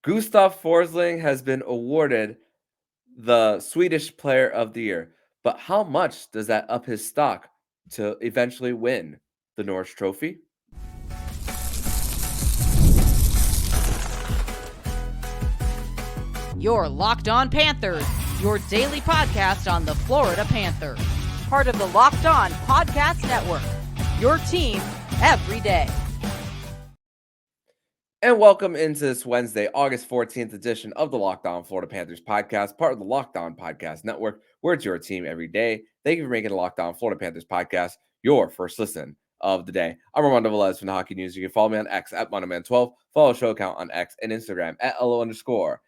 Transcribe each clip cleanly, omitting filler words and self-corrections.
Gustav Forsling has been awarded the Swedish Player of the Year. But how much does that up his stock to eventually win the Norris Trophy? You're Locked On Panthers, your daily podcast on the Florida Panthers. Part of the Locked On Podcast Network, your team every day. And welcome into this Wednesday, August 14th edition of the Locked On Florida Panthers podcast, part of the Locked On Podcast Network, where it's your team every day. Thank you for making the Locked On Florida Panthers podcast your first listen of the day. I'm Armando Velez from the Hockey News. You can follow me on X at MondoMan12, follow the show account on X and Instagram at LO_FLA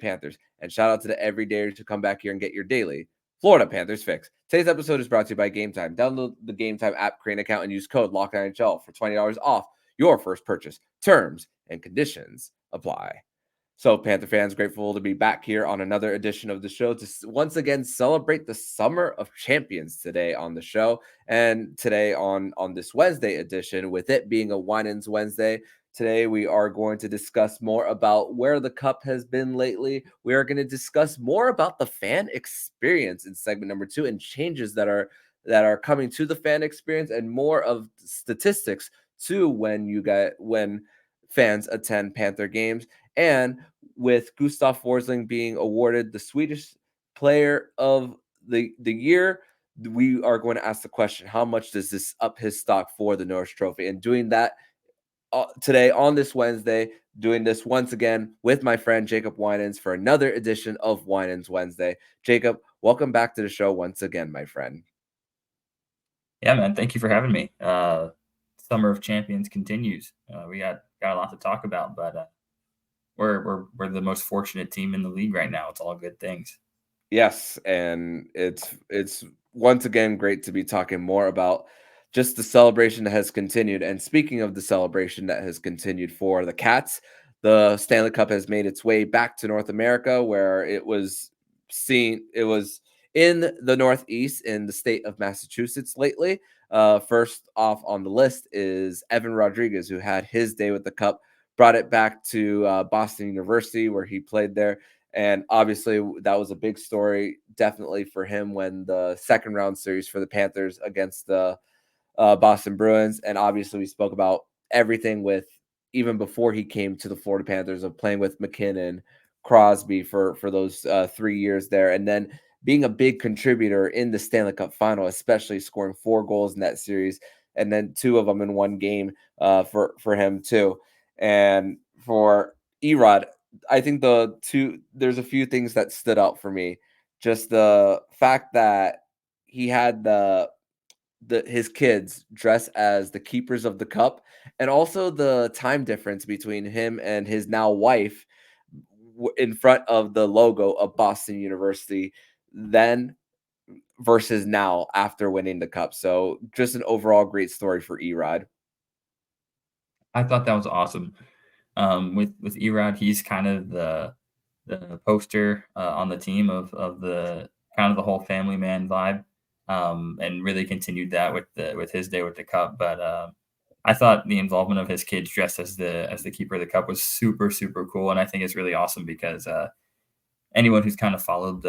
Panthers. And shout out to the everydayers who come back here and get your daily Florida Panthers fix. Today's episode is brought to you by Game Time. Download the Game Time app, create an account, and use code LOCKEDONNHL for $20 off your first purchase. Terms and conditions apply. So, Panther fans, grateful to be back here on another edition of the show to once again celebrate the Summer of Champions today on the show. And today on this Wednesday edition, with it being a Winans Wednesday, today we are going to discuss more about where the cup has been lately. We are going to discuss more about the fan experience in segment number 2 and changes that are coming to the fan experience, and more of statistics too when fans attend Panther games. And with Gustav Forsling being awarded the Swedish Player of the Year, we are going to ask the question, how much does this up his stock for the Norris Trophy? And doing that today on this Wednesday, doing this once again with my friend Jacob Winans for another edition of Winans Wednesday. Jacob, welcome back to the show once again, my friend. Yeah, man. Thank you for having me. Summer of Champions continues. We got a lot to talk about, but we're the most fortunate team in the league right now. It's all good things. Yes, and it's once again great to be talking more about just the celebration that has continued. And speaking of the celebration that has continued for the Cats, the Stanley Cup has made its way back to North America, where it was in the Northeast in the state of Massachusetts lately. First off on the list is Evan Rodrigues, who had his day with the cup, brought it back to Boston University, where he played there. And obviously that was a big story, definitely for him, when the second round series for the Panthers against the Boston Bruins. And obviously we spoke about everything with, even before he came to the Florida Panthers, of playing with McKinnon, Crosby for those 3 years there. And then being a big contributor in the Stanley Cup final, especially scoring 4 goals in that series, and then 2 of them in one game for him too. And for Erod, I think there's a few things that stood out for me. Just the fact that he had his kids dress as the keepers of the cup, and also the time difference between him and his now wife in front of the logo of Boston University then versus now after winning the cup. So just an overall great story for Erod. I thought that was awesome. With Erod, he's kind of the poster on the team of the kind of the whole family man vibe, and really continued that with his day with the cup. But I thought the involvement of his kids dressed as the keeper of the cup was super, super cool, and I think it's really awesome because anyone who's kind of followed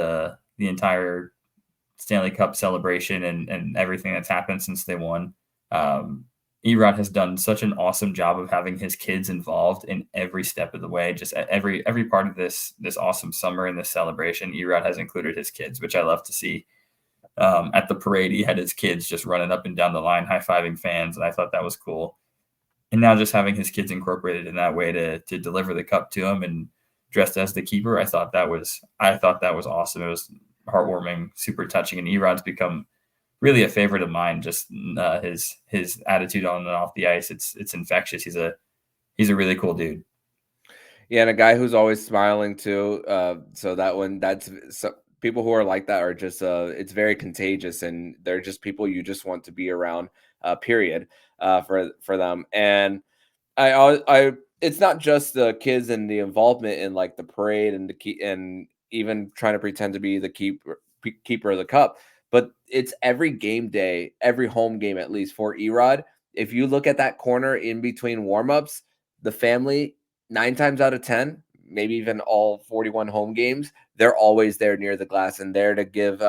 the entire Stanley Cup celebration and everything that's happened since they won, Erod has done such an awesome job of having his kids involved in every step of the way. Just every part of this awesome summer and this celebration, Erod has included his kids, which I love to see. At the parade, he had his kids just running up and down the line, high-fiving fans, and I thought that was cool. And now just having his kids incorporated in that way to deliver the cup to him and dressed as the keeper, I thought that was awesome. It was heartwarming, super touching, and Erod's become really a favorite of mine. Just his attitude on and off the ice, it's infectious. He's a really cool dude. Yeah, and a guy who's always smiling too. So people who are like that are just it's very contagious, and they're just people you just want to be around. Period. For them. And I it's not just the kids and the involvement in like the parade and and even trying to pretend to be the keeper of the cup, but it's every game day, every home game at least for Erod. If you look at that corner in between warmups, the family 9 times out of 10, maybe even all 41 home games, they're always there near the glass and there to give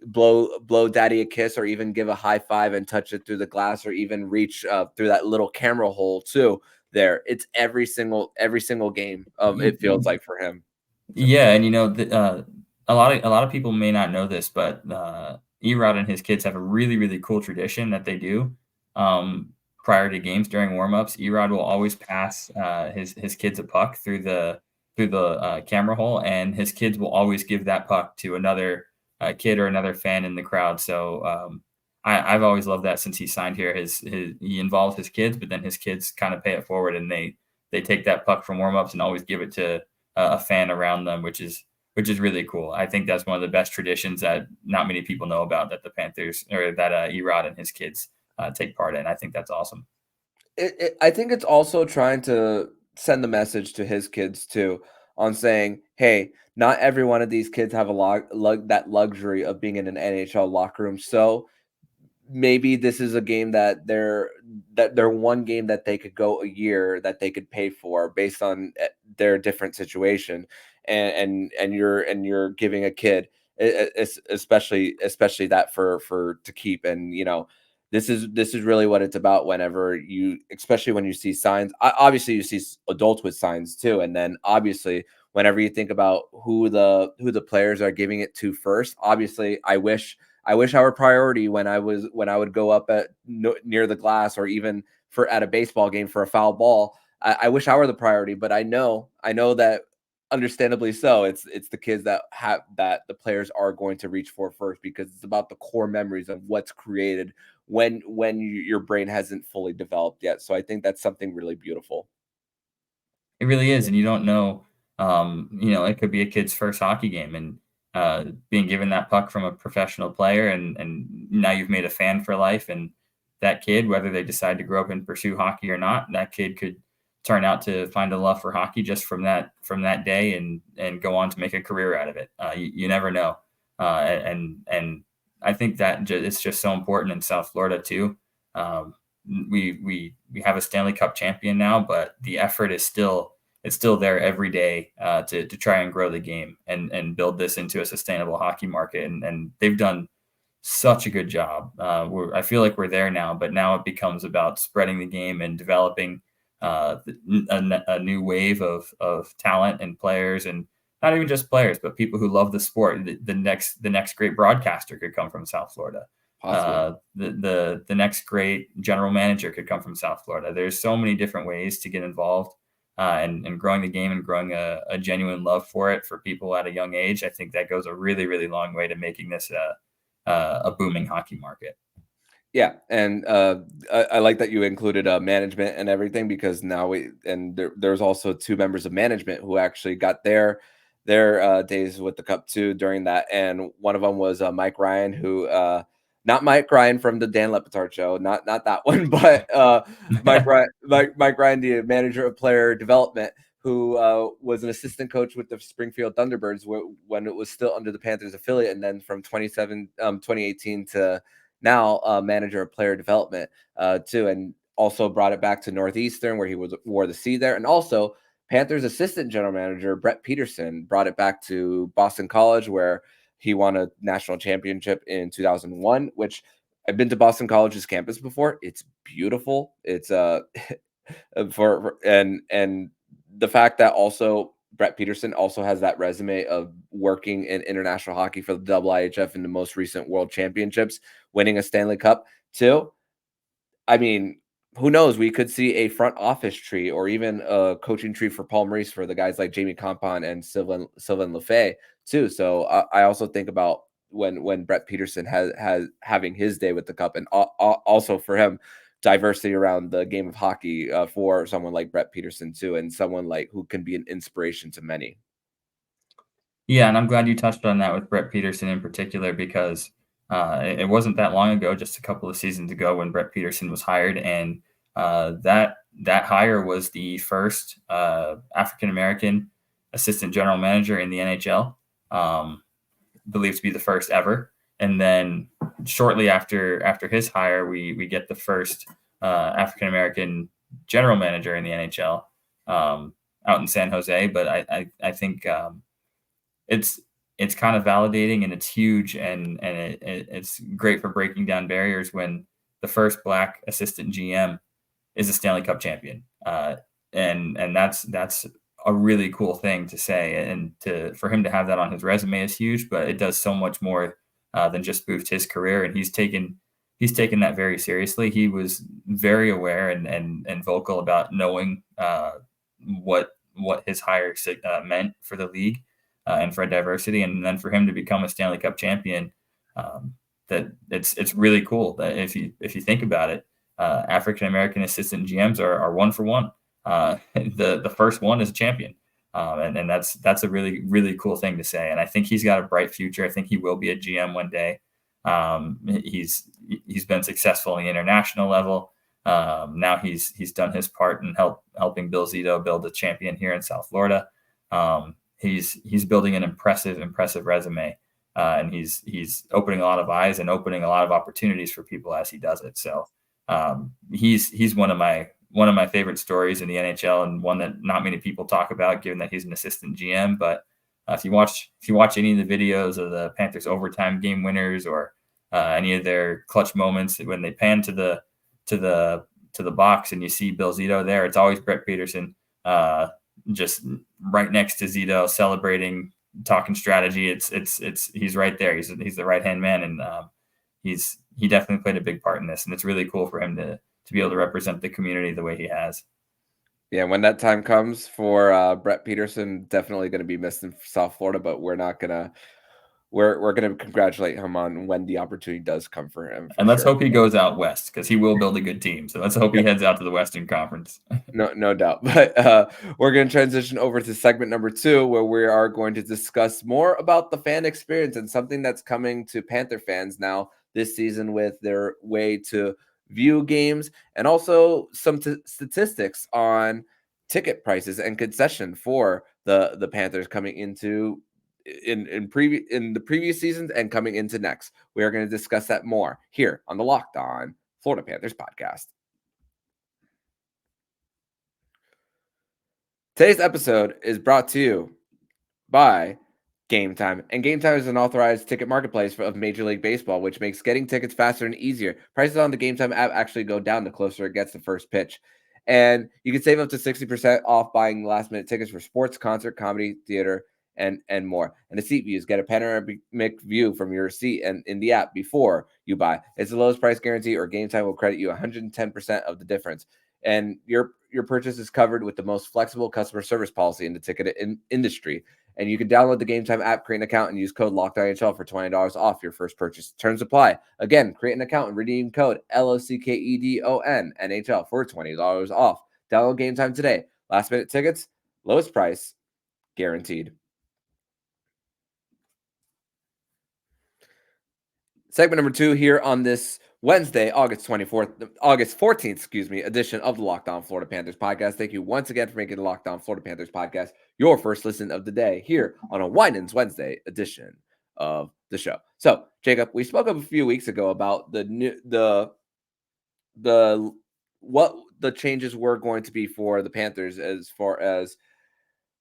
blow daddy a kiss, or even give a high five and touch it through the glass, or even reach through that little camera hole too. There, it's every single game. It feels like for him. Yeah, and a lot of people may not know this, but Erod and his kids have a really really cool tradition that they do. Prior to games during warmups, Erod will always pass his kids a puck through the camera hole, and his kids will always give that puck to another kid or another fan in the crowd. So I've always loved that since he signed here. He involves his kids, but then his kids kind of pay it forward, and they take that puck from warmups and always give it to a fan around them, which is really cool. I think that's one of the best traditions that not many people know about, that the Panthers, or that Erod and his kids take part in. I think that's awesome. I think it's also trying to send the message to his kids too, on saying, hey, not every one of these kids have that luxury of being in an NHL locker room. So maybe this is a game that they're one game that they could go a year that they could pay for based on their different situation, and you're giving a kid especially that for to keep. And this is really what it's about. Whenever especially when you see signs, obviously you see adults with signs too, and then obviously whenever you think about who the players are giving it to first, obviously I wish our priority when I would go up near the glass, or even at a baseball game for a foul ball. I wish I were the priority, but I know that, understandably so, it's the kids that the players are going to reach for first, because it's about the core memories of what's created when your brain hasn't fully developed yet. So I think that's something really beautiful. It really is, and you don't know. It could be a kid's first hockey game, and being given that puck from a professional player, and now you've made a fan for life. And that kid, whether they decide to grow up and pursue hockey or not, that kid could turn out to find a love for hockey just from that day, and go on to make a career out of it. You never know, and I think that it's just so important in South Florida too. We have a Stanley Cup champion now, but the effort is still there every day to try and grow the game and build this into a sustainable hockey market. And they've done such a good job. I feel like we're there now, but now it becomes about spreading the game and developing a new wave of talent and players, and not even just players, but people who love the sport. The next great broadcaster could come from South Florida. The next great general manager could come from South Florida. There's so many different ways to get involved and growing the game, and growing a genuine love for it for people at a young age. I think that goes a really, really long way to making this a booming hockey market. Yeah, and I like that you included management and everything, because now there's also 2 members of management who actually got their days with the Cup too during that, and one of them was Mike Ryan, who not Mike Ryan from the Dan Lepetard show, not that one, but Mike Ryan, the manager of player development, who was an assistant coach with the Springfield Thunderbirds when it was still under the Panthers affiliate, and then from 2018 to now manager of player development too, and also brought it back to Northeastern, where he wore the C there, and also Panthers assistant general manager Brett Peterson brought it back to Boston College, where he won a national championship in 2001. Which, I've been to Boston College's campus before. It's beautiful. It's and the fact that also Brett Peterson also has that resume of working in international hockey for the IIHF in the most recent World Championships, winning a Stanley Cup too. I mean, who knows? We could see a front office tree, or even a coaching tree for Paul Maurice, for the guys like Jamie Compon and Sylvain Lefebvre too. So I also think about when Brett Peterson has having his day with the Cup, and also for him, diversity around the game of hockey for someone like Brett Peterson too, and someone like who can be an inspiration to many. Yeah, and I'm glad you touched on that with Brett Peterson in particular, because it wasn't that long ago, just a couple of seasons ago, when Brett Peterson was hired, and that hire was the first African American assistant general manager in the NHL, believed to be the first ever. And then shortly after his hire, we get the first African American general manager in the NHL. out in San Jose. But I think it's kind of validating, and it's huge, and it's great for breaking down barriers when the first Black assistant GM is a Stanley Cup champion, and that's a really cool thing to say, and for him to have that on his resume is huge. But it does so much more than just boost his career, and he's taken that very seriously. He was very aware and vocal about knowing what his hire meant for the league and for diversity, and then for him to become a Stanley Cup champion. That it's really cool that if you think about it, African American assistant GMs are one for one. The first one is a champion, and that's a really, really cool thing to say. And I think he's got a bright future. I think he will be a GM one day. He's been successful on the international level. Now he's done his part in helping Bill Zito build a champion here in South Florida. He's building an impressive resume, and he's opening a lot of eyes and opening a lot of opportunities for people as he does it. So he's one of my favorite stories in the NHL, and one that not many people talk about, given that he's an assistant GM. But if you watch any of the videos of the Panthers overtime game winners, or any of their clutch moments, when they pan to the box and you see Bill Zito there, it's always Brett Peterson just right next to Zito, celebrating, talking strategy. He's right there. He's the right hand man, and he definitely played a big part in this, and it's really cool for him to be able to represent the community the way he has. Yeah, when that time comes for Brett Peterson, definitely going to be missed in South Florida, but we're not gonna. We're going to congratulate him on when the opportunity does come for him. And let's hope he goes out west, because he will build a good team. So let's hope he heads out to the Western Conference. No doubt. But we're going to transition over to segment number 2, where we are going to discuss more about the fan experience and something that's coming to Panther fans now this season with their way to view games, and also some statistics on ticket prices and concession for the Panthers coming into in the previous seasons and coming into next. We are going to discuss that more here on the Locked On Florida Panthers podcast. Today's episode is brought to you by Game Time. And Game Time is an authorized ticket marketplace of Major League Baseball, which makes getting tickets faster and easier. Prices on the Game Time app actually go down the closer it gets to first pitch. And you can save up to 60% off buying last-minute tickets for sports, concert, comedy, theater, and more. And the seat views, get a panoramic view from your seat and in the app before you buy. It's the lowest price guarantee, or Game Time will credit you 110% of the difference. And your purchase is covered with the most flexible customer service policy in the ticket industry. And you can download the Game Time app, create an account, and use code LOCKEDONNHL for $20 off your first purchase. Terms apply. Again, create an account and redeem code LOCKEDON NHL for $20 off. Download Game Time today. Last minute tickets, lowest price, guaranteed. Segment number 2 here on this Wednesday, August 14th, edition of the Locked On Florida Panthers podcast. Thank you once again for making the Locked On Florida Panthers podcast your first listen of the day here on a Winans Wednesday edition of the show. So, Jacob, we spoke up a few weeks ago about what the changes were going to be for the Panthers as far as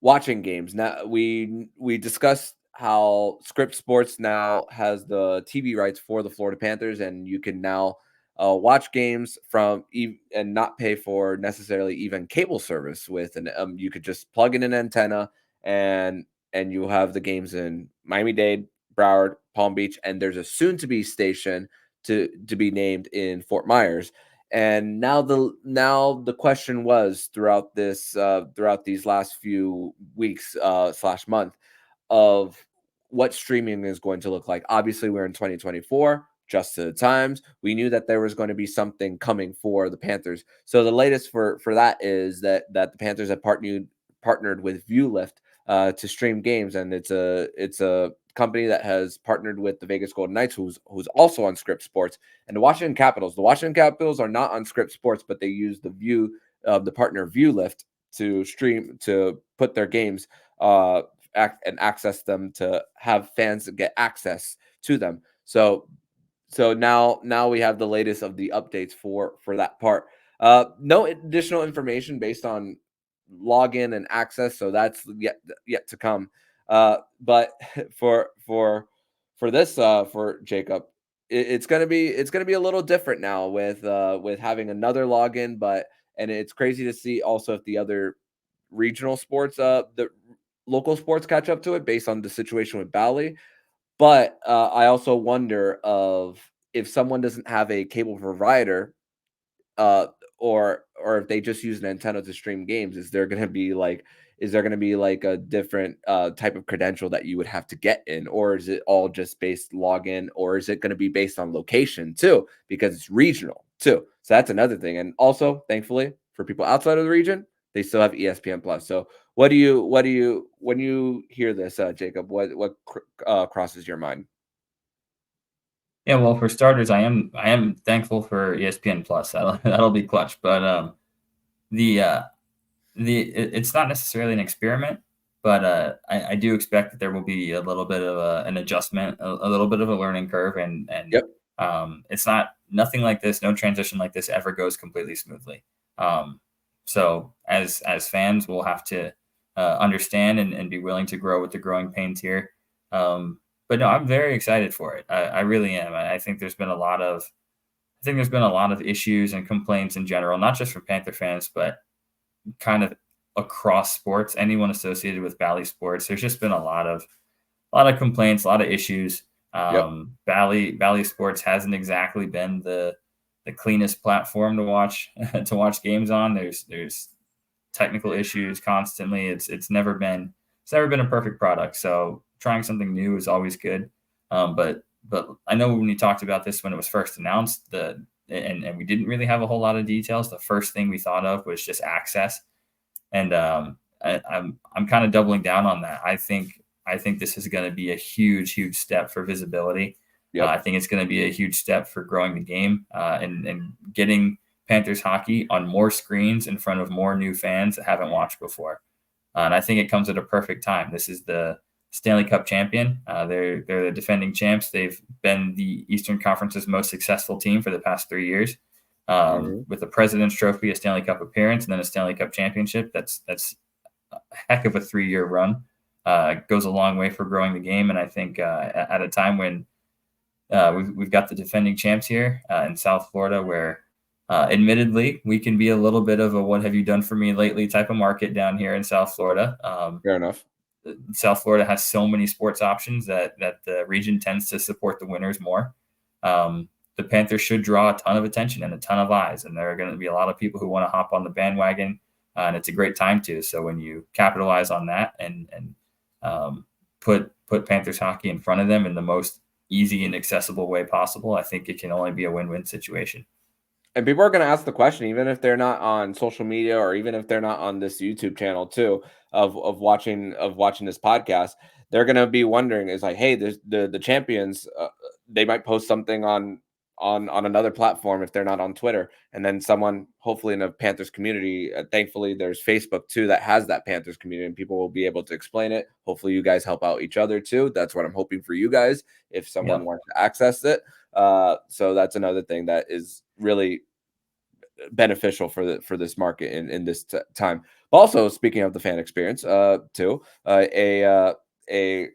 watching games. Now we discussed how Script Sports now has the TV rights for the Florida Panthers, and you can now watch games from and not pay for necessarily even cable service with you could just plug in an antenna and you have the games in Miami-Dade, Broward, Palm Beach, and there's a soon-to-be station to be named in Fort Myers. And now the question was throughout these last few weeks / month of what streaming is going to look like. Obviously, we're in 2024, just to the times. We knew that there was going to be something coming for the Panthers. So the latest for that is that the Panthers have partnered with ViewLift to stream games, and it's a company that has partnered with the Vegas Golden Knights, who's also on Script Sports, and the Washington Capitals. The Washington Capitals are not on Script Sports, but they use the partner ViewLift to stream, to put their games and access them, to have fans get access to them. So now we have the latest of the updates for that part. No additional information based on login and access, so that's yet to come. But for this for Jacob, it's gonna be a little different now with having another login. And it's crazy to see also if the other regional sports, the local sports catch up to it based on the situation with Bally. But I also wonder of if someone doesn't have a cable provider, uh, or if they just use an antenna to stream games, is there going to be like a different type of credential that you would have to get in, or is it all just based login, or is it going to be based on location too, because it's regional too? So that's another thing. And also, thankfully, for people outside of the region, they still have ESPN Plus. So what do you when you hear this, Jacob? What crosses your mind? Yeah, well, for starters, I am thankful for ESPN Plus. That'll be clutch. But the it's not necessarily an experiment, but I do expect that there will be a little bit of an adjustment, a little bit of a learning curve, and Yep. it's not nothing like this. No transition like this ever goes completely smoothly. So as fans, we'll have to understand and be willing to grow with the growing pains here. But no, I'm very excited for it. I really am. I think there's been a lot of issues and complaints in general, not just from Panther fans, but kind of across sports, anyone associated with Bally sports. There's just been a lot of complaints, a lot of issues. Yep. Bally sports hasn't exactly been the cleanest platform to watch games on. There's technical issues constantly. It's never been a perfect product. So trying something new is always good. But I know when we talked about this when it was first announced, and we didn't really have a whole lot of details. The first thing we thought of was just access, and I'm kind of doubling down on that. I think this is going to be a huge step for visibility. Yep. I think it's going to be a huge step for growing the game and getting Panthers hockey on more screens in front of more new fans that haven't watched before. And I think it comes at a perfect time. This is the Stanley Cup champion. They're the defending champs. They've been the Eastern Conference's most successful team for the past 3 years. With the President's Trophy, a Stanley Cup appearance, and then a Stanley Cup championship. That's a heck of a 3-year run. Goes a long way for growing the game. And I think at a time when we've got the defending champs here in South Florida, where admittedly we can be a little bit of a "what have you done for me lately" type of market down here in South Florida. Fair enough. South Florida has so many sports options that the region tends to support the winners more. The Panthers should draw a ton of attention and a ton of eyes, and there are going to be a lot of people who want to hop on the bandwagon, and it's a great time to. So when you capitalize on that and put Panthers hockey in front of them in the most easy and accessible way possible, I think it can only be a win-win situation. And people are going to ask the question, even if they're not on social media or even if they're not on this YouTube channel too, of watching this podcast, they're going to be wondering, is like, hey, the champions, they might post something on another platform if they're not on Twitter, and then someone, hopefully in a Panthers community, thankfully there's Facebook too that has that Panthers community, and people will be able to explain it. Hopefully you guys help out each other too. That's what I'm hoping for you guys if someone wants to access it. So that's another thing that is really beneficial for this market in this time. But also, speaking of the fan experience, too, it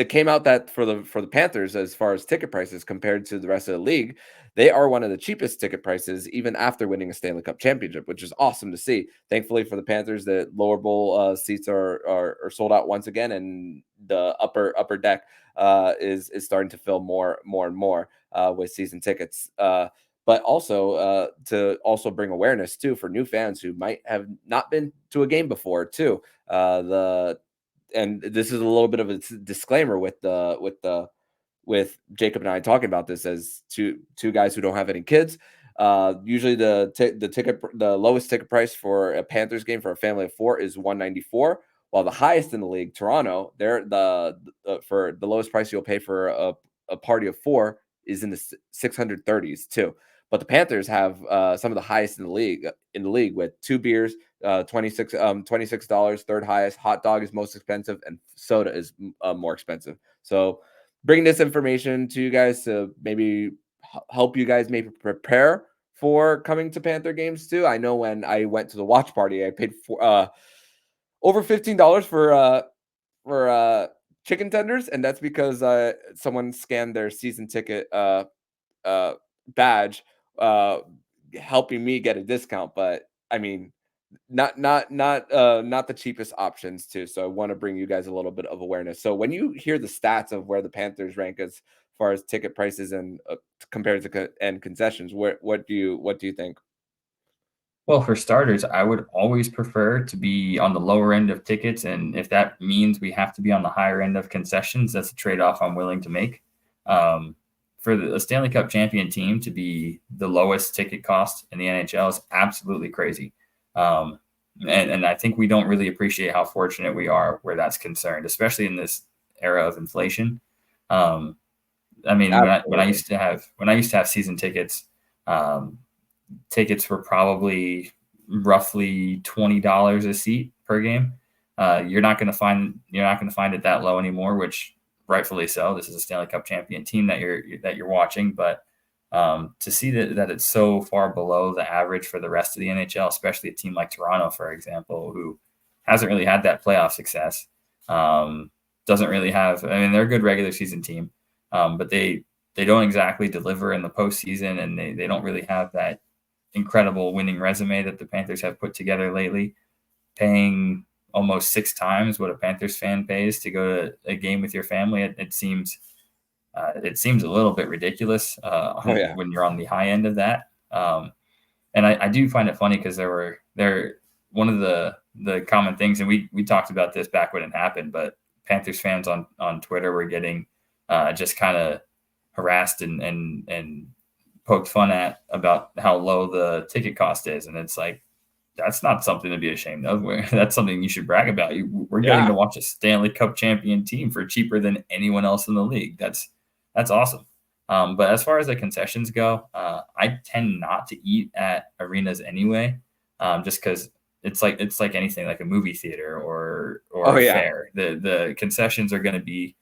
came out that for the Panthers, as far as ticket prices compared to the rest of the league, they are one of the cheapest ticket prices even after winning a Stanley Cup championship, which is awesome to see. Thankfully for the Panthers, the lower bowl seats are sold out once again, and the upper deck is starting to fill more and more with season tickets. But also to also bring awareness too for new fans who might have not been to a game before too. And this is a little bit of a disclaimer with Jacob and I talking about this as two guys who don't have any kids. Usually the lowest ticket price for a Panthers game for a family of 4 is $194, while the highest in the league, Toronto, for the lowest price you'll pay for a party of 4 is in the 630s too. But the Panthers have some of the highest in the league with 2 beers, $26, third highest. Hot dog is most expensive, and soda is more expensive. So bringing this information to you guys to maybe help you guys maybe prepare for coming to Panther games too. I know when I went to the watch party, I paid over $15 for chicken tenders, and that's because someone scanned their season ticket badge, uh, helping me get a discount. But I mean, not the cheapest options too. So I want to bring you guys a little bit of awareness. So when you hear the stats of where the Panthers rank as far as ticket prices and compared to and concessions, what do you think? Well, for starters, I would always prefer to be on the lower end of tickets, and if that means we have to be on the higher end of concessions, that's a trade-off I'm willing to make. For the Stanley Cup champion team to be the lowest ticket cost in the NHL is absolutely crazy. And I think we don't really appreciate how fortunate we are where that's concerned, especially in this era of inflation. I mean, when I used to have season tickets, tickets were probably roughly $20 a seat per game. You're not going to find it that low anymore, which rightfully so. This is a Stanley Cup champion team that you're watching, but to see that it's so far below the average for the rest of the NHL, especially a team like Toronto, for example, who hasn't really had that playoff success, doesn't really have. I mean, they're a good regular season team, but they don't exactly deliver in the postseason, and they don't really have that incredible winning resume that the Panthers have put together lately. Paying almost 6 times what a Panthers fan pays to go to a game with your family, it seems a little bit ridiculous when you're on the high end of that. And I do find it funny because one of the common things, and we talked about this back when it happened, but Panthers fans on Twitter were getting just kind of harassed and poked fun at about how low the ticket cost is. And it's like, that's not something to be ashamed of. That's something you should brag about. We're getting to watch a Stanley Cup champion team for cheaper than anyone else in the league. That's awesome. But as far as the concessions go, I tend not to eat at arenas anyway, just because it's like anything, like a movie theater or a fair. The concessions are going to be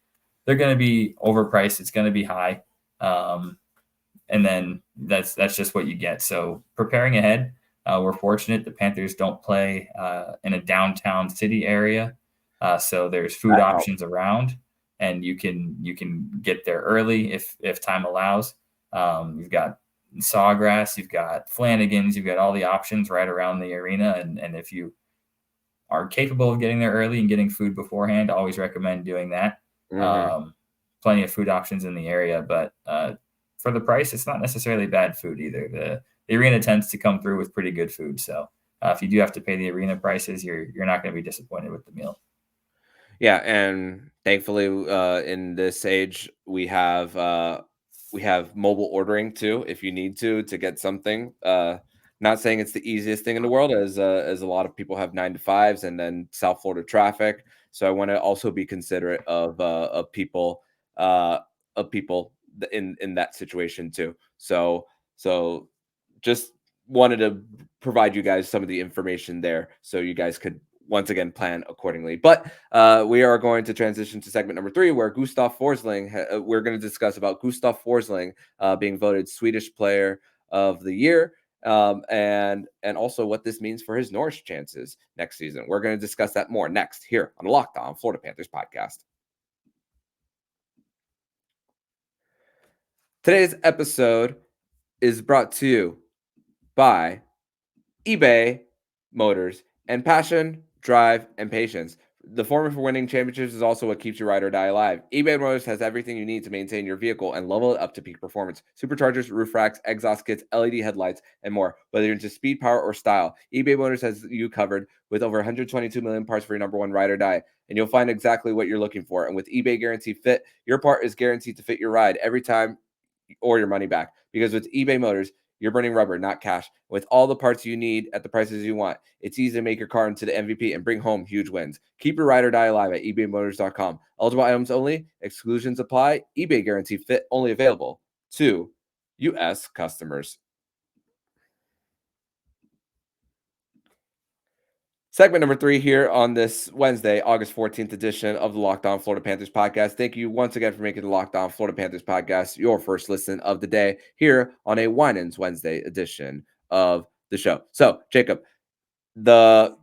overpriced. It's going to be high. And then that's just what you get. So preparing ahead, we're fortunate the Panthers don't play in a downtown city area, so there's food options around, and you can get there early if time allows. You've got Sawgrass, you've got Flanagan's, you've got all the options right around the arena, and if you are capable of getting there early and getting food beforehand, I always recommend doing that. Mm-hmm. Plenty of food options in the area, but for the price, it's not necessarily bad food either. The arena tends to come through with pretty good food. So if you do have to pay the arena prices, you're not going to be disappointed with the meal. Yeah, and thankfully, in this age, we have mobile ordering too. If you need to get something, not saying it's the easiest thing in the world, as a lot of people have 9-to-5s and then South Florida traffic. So I want to also be considerate of people in that situation too. So just wanted to provide you guys some of the information there so you guys could once again plan accordingly. But we are going to transition to segment number 3, where Gustav Forsling, we're going to discuss about Gustav Forsling being voted Swedish Player of the Year, and also what this means for his Norris chances next season. We're going to discuss that more next here on the Locked On Florida Panthers podcast. Today's episode is brought to you by eBay Motors, and passion, drive, and patience. The formula for winning championships is also what keeps your ride or die alive. eBay Motors has everything you need to maintain your vehicle and level it up to peak performance. Superchargers, roof racks, exhaust kits, LED headlights, and more. Whether you're into speed, power, or style, eBay Motors has you covered with over 122 million parts for your number one ride or die. And you'll find exactly what you're looking for. And with eBay Guaranteed Fit, your part is guaranteed to fit your ride every time or your money back. Because with eBay Motors, you're burning rubber, not cash. With all the parts you need at the prices you want, it's easy to make your car into the MVP and bring home huge wins. Keep your ride or die alive at ebaymotors.com. Eligible items only. Exclusions apply. eBay Guaranteed Fit only available to U.S. customers. Segment number 3 here on this Wednesday, August 14th edition of the Locked On Florida Panthers podcast. Thank you once again for making the Locked On Florida Panthers podcast your first listen of the day here on a Winans Wednesday edition of the show. So, Jacob, the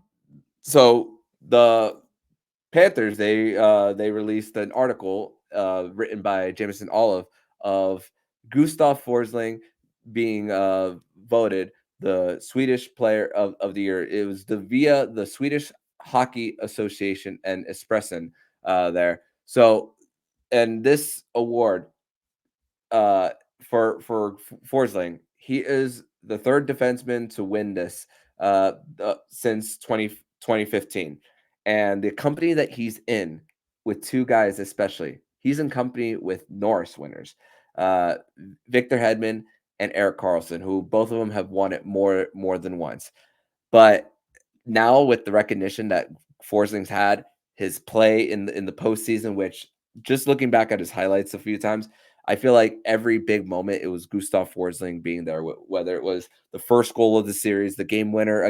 Panthers, they released an article written by Jameson Olive of Gustav Forsling being voted the Swedish Player of the Year. It was via the Swedish Hockey Association and Espressen there. So, and this award for Forsling, he is the third defenseman to win this since 2015. And the company that he's in with two guys, especially, he's in company with Norris winners, Victor Hedman and Erik Karlsson, who both of them have won it more than once. But now with the recognition that Forsling's had, his play in the postseason, which just looking back at his highlights a few times, I feel like every big moment it was Gustav Forsling being there, whether it was the first goal of the series, the game winner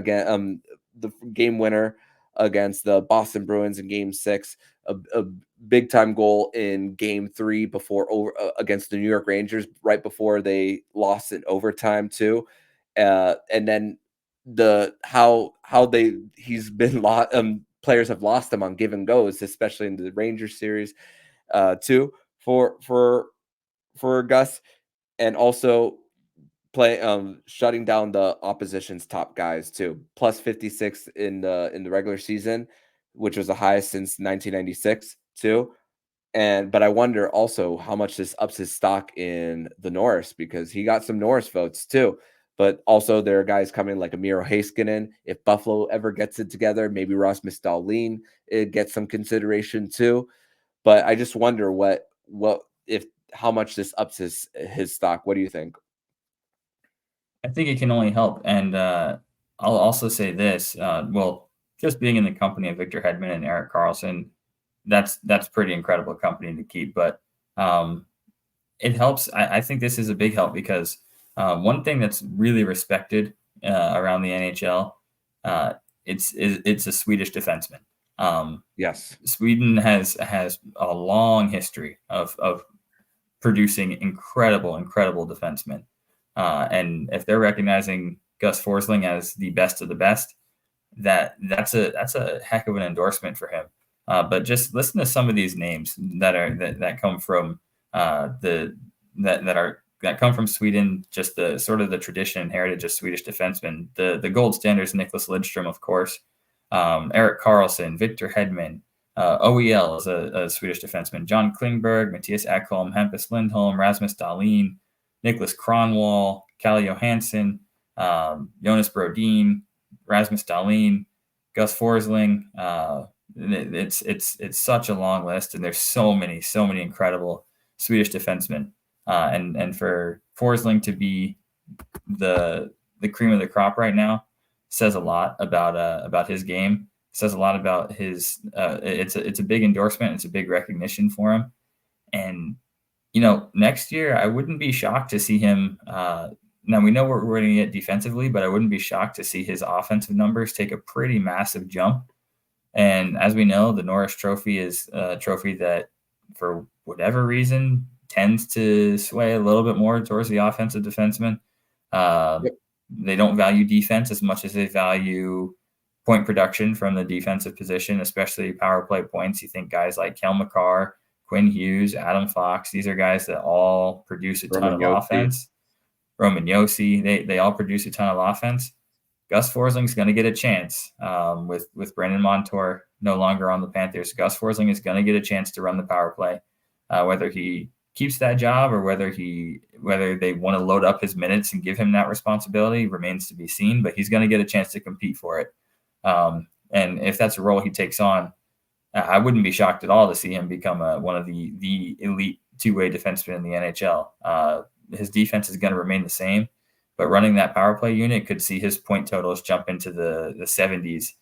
against the Boston Bruins in Game 6, a big time goal in Game 3 against the New York Rangers right before they lost in overtime too, and then he's been players have lost him on give and goes, especially in the Rangers series too for Gus, and also shutting down the opposition's top guys too. Plus 56 in the regular season, which was the highest since 1996 too. But I wonder also how much this ups his stock in the Norris, because he got some Norris votes too. But also there are guys coming like Miro Heiskanen. If Buffalo ever gets it together, maybe Rasmus Dahlin gets some consideration too. But I just wonder how much this ups his stock. What do you think? I think it can only help. And I'll also say this, just being in the company of Victor Hedman and Erik Karlsson, that's pretty incredible company to keep. But it helps. I think this is a big help because one thing that's really respected around the NHL, it's a Swedish defenseman. Yes. Sweden has a long history of producing incredible defensemen. And if they're recognizing Gus Forsling as the best of the best, that's a heck of an endorsement for him. But just listen to some of these names that come from that come from Sweden. Just the sort of the tradition and heritage of Swedish defensemen. The gold standards: Nicholas Lidstrom, of course, Erik Karlsson, Victor Hedman. OEL is a Swedish defenseman. John Klingberg, Mattias Ekholm, Hampus Lindholm, Rasmus Dahlin, Nicholas Kronwall, Kalle Johansson, Jonas Brodin, Rasmus Dahlin, Gus Forsling. It's such a long list, and there's so many incredible Swedish defensemen. And for Forsling to be the cream of the crop right now says a lot about his game. Says a lot about his. It's a big endorsement. It's a big recognition for him, and next year I wouldn't be shocked to see him. Now we know what we're going to get defensively, but I wouldn't be shocked to see his offensive numbers take a pretty massive jump. And as we know, the Norris Trophy is a trophy that, for whatever reason, tends to sway a little bit more towards the offensive defenseman. Yep. They don't value defense as much as they value point production from the defensive position, especially power play points. You think guys like Kel McCarr, Quinn Hughes, Adam Fox, these are guys that all produce a ton of offense. Roman Josi, they all produce a ton of offense. Gus Forsling's going to get a chance with Brandon Montour no longer on the Panthers. Gus Forsling is going to get a chance to run the power play. Whether he keeps that job or whether they want to load up his minutes and give him that responsibility remains to be seen, but he's going to get a chance to compete for it. And if that's a role he takes on, I wouldn't be shocked at all to see him become one of the elite two-way defensemen in the NHL. His defense is going to remain the same, but running that power play unit could see his point totals jump into the 70s,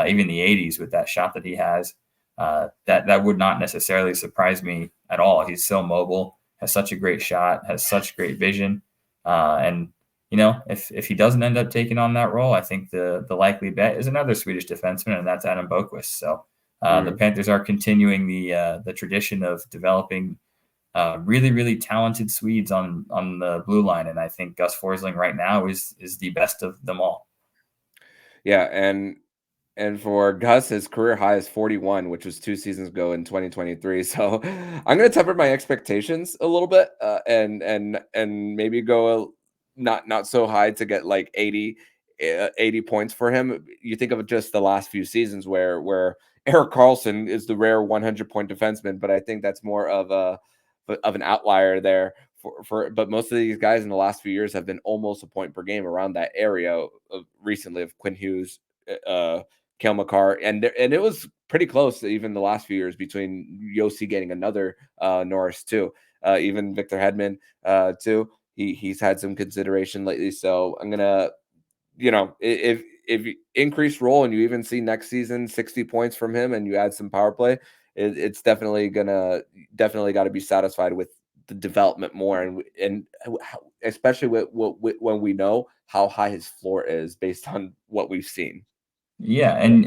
even the 80s with that shot that he has. That would not necessarily surprise me at all. He's so mobile, has such a great shot, has such great vision. And if he doesn't end up taking on that role, I think the likely bet is another Swedish defenseman, and that's Adam Boquist. So the Panthers are continuing the tradition of developing really, really talented Swedes on the blue line, and I think Gus Forsling right now is the best of them all. Yeah, and for Gus, his career high is 41, which was 2 seasons ago in 2023. So I'm going to temper my expectations a little bit, and maybe go not so high to get like 80 points for him. You think of just the last few seasons where Erik Karlsson is the rare 100-point defenseman, but I think that's more of an outlier there. But most of these guys in the last few years have been almost a point per game around that area recently of Quinn Hughes, Cale Makar, and it was pretty close even the last few years between Yossi getting another Norris too, even Victor Hedman too. He's had some consideration lately, so I'm gonna, if you increase role and you even see next season 60 points from him and you add some power play, it's definitely got to be satisfied with the development more, and especially when we know how high his floor is based on what we've seen. Yeah, and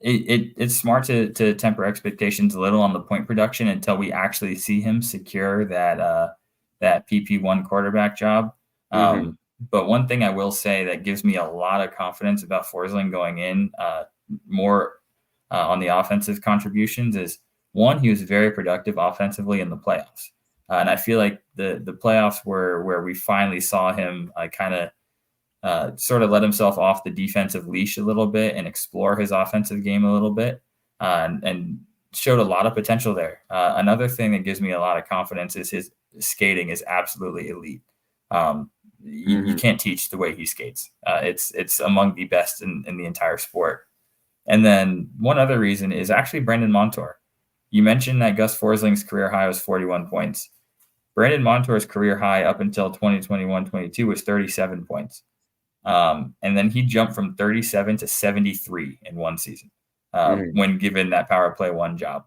it's smart to temper expectations a little on the point production until we actually see him secure that PP1 quarterback job. But one thing I will say that gives me a lot of confidence about Forsling going in more on the offensive contributions is, one, he was very productive offensively in the playoffs. And I feel like the playoffs were where we finally saw him kind of sort of let himself off the defensive leash a little bit and explore his offensive game a little bit, and showed a lot of potential there. Another thing that gives me a lot of confidence is his skating is absolutely elite. You can't teach the way he skates. It's among the best in the entire sport. And then one other reason is actually Brandon Montour. You mentioned that Gus Forsling's career high was 41 points. Brandon Montour's career high up until 2021-22 was 37 points. And then he jumped from 37 to 73 in one season when given that power play one job.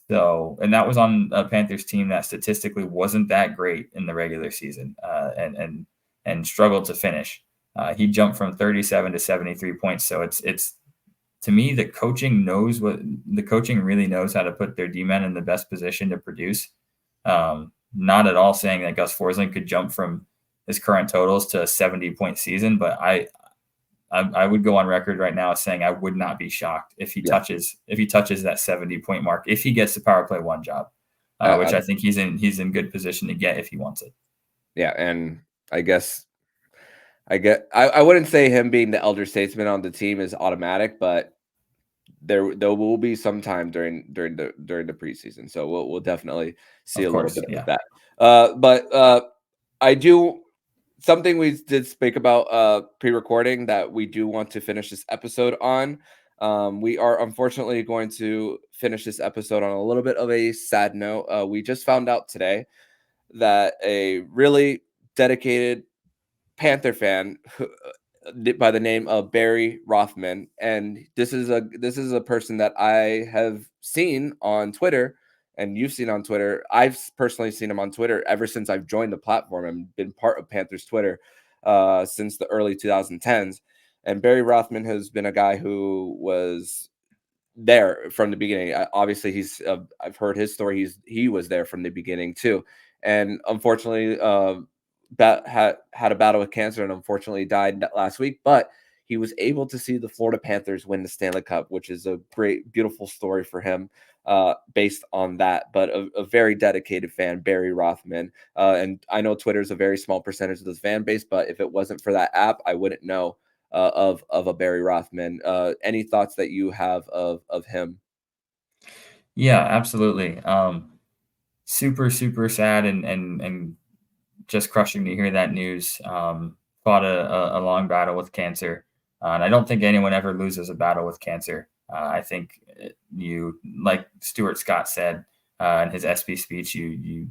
So, and that was on a Panthers team that statistically wasn't that great in the regular season and struggled to finish. He jumped from 37 to 73 points. So it's to me, the coaching really knows how to put their D-men in the best position to produce. Not at all saying that Gus Forsling could jump from his current totals to a 70-point season, but I would go on record right now as saying I would not be shocked if he touches that 70-point mark, if he gets the power play one job, which I think he's in good position to get if he wants it. Yeah, and I wouldn't say him being the elder statesman on the team is automatic, but there will be some time during the preseason, so we'll definitely see a little bit of that. But I do. Something we did speak about pre-recording that we do want to finish this episode on. We are unfortunately going to finish this episode on a little bit of a sad note. We just found out today that a really dedicated Panther fan by the name of Barry Rothman, and this is a person that I have seen on Twitter. And you've seen on Twitter. I've personally seen him on Twitter ever since I've joined the platform and been part of Panthers Twitter since the early 2010s. And Barry Rothman has been a guy who was there from the beginning. Obviously, I've heard his story. He was there from the beginning too. And unfortunately, had a battle with cancer and unfortunately died last week. But he was able to see the Florida Panthers win the Stanley Cup, which is a great, beautiful story for him. Based on that, but a very dedicated fan, Barry Rothman. And I know Twitter is a very small percentage of this fan base, but if it wasn't for that app, I wouldn't know of a Barry Rothman. Any thoughts that you have of him? Yeah, absolutely. Super, super sad and just crushing to hear that news. Fought a long battle with cancer. And I don't think anyone ever loses a battle with cancer. I think you, like Stuart Scott said in his SB speech, you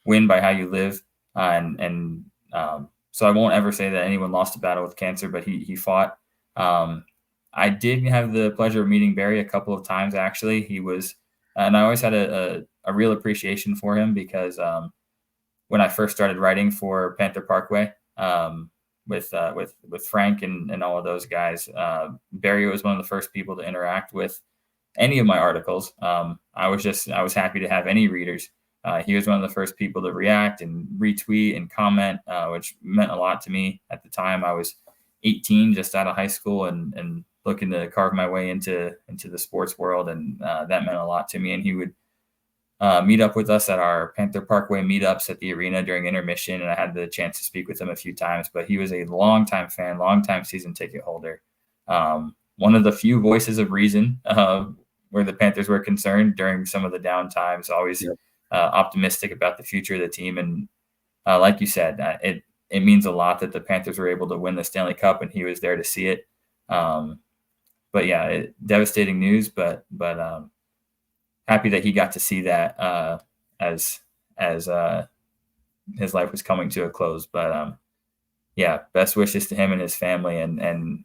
win by how you live. So I won't ever say that anyone lost a battle with cancer, but he fought. I did have the pleasure of meeting Barry a couple of times, actually. He was, and I always had a real appreciation for him because when I first started writing for Panther Parkway, with Frank and all of those guys. Barry was one of the first people to interact with any of my articles. I was happy to have any readers. He was one of the first people to react and retweet and comment, which meant a lot to me at the time. I was 18, just out of high school, and looking to carve my way into the sports world, and that meant a lot to me. And he would meet up with us at our Panther Parkway meetups at the arena during intermission, and I had the chance to speak with him a few times. But he was a longtime fan, longtime season ticket holder. One of the few voices of reason where the Panthers were concerned during some of the downtimes, always optimistic about the future of the team. And like you said, it means a lot that the Panthers were able to win the Stanley Cup, and he was there to see it. But yeah, devastating news, but happy that he got to see that as his life was coming to a close. But yeah, best wishes to him and his family, and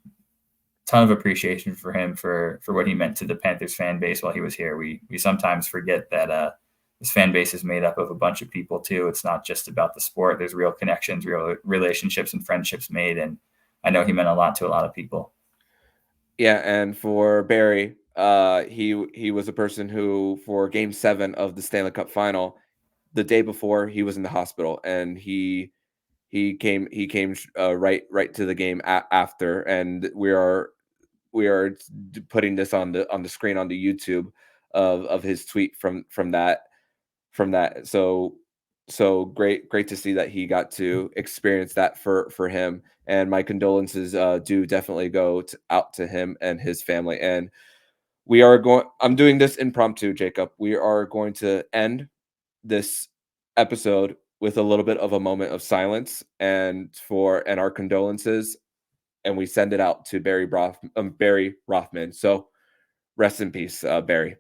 ton of appreciation for him for what he meant to the Panthers fan base while he was here. We sometimes forget that this fan base is made up of a bunch of people too. It's not just about the sport. There's real connections, real relationships and friendships made. And I know he meant a lot to a lot of people. Yeah. And for Barry, he was a person who, for Game 7 of the Stanley Cup final, the day before, he was in the hospital, and he came right to the game after, and we are putting this on the screen on the YouTube of his tweet from that. So great to see that he got to experience that for him, and my condolences do definitely go out to him and his family. And I'm doing this impromptu, Jacob. We are going to end this episode with a little bit of a moment of silence and our condolences, and we send it out to Barry Rothman. So rest in peace, Barry.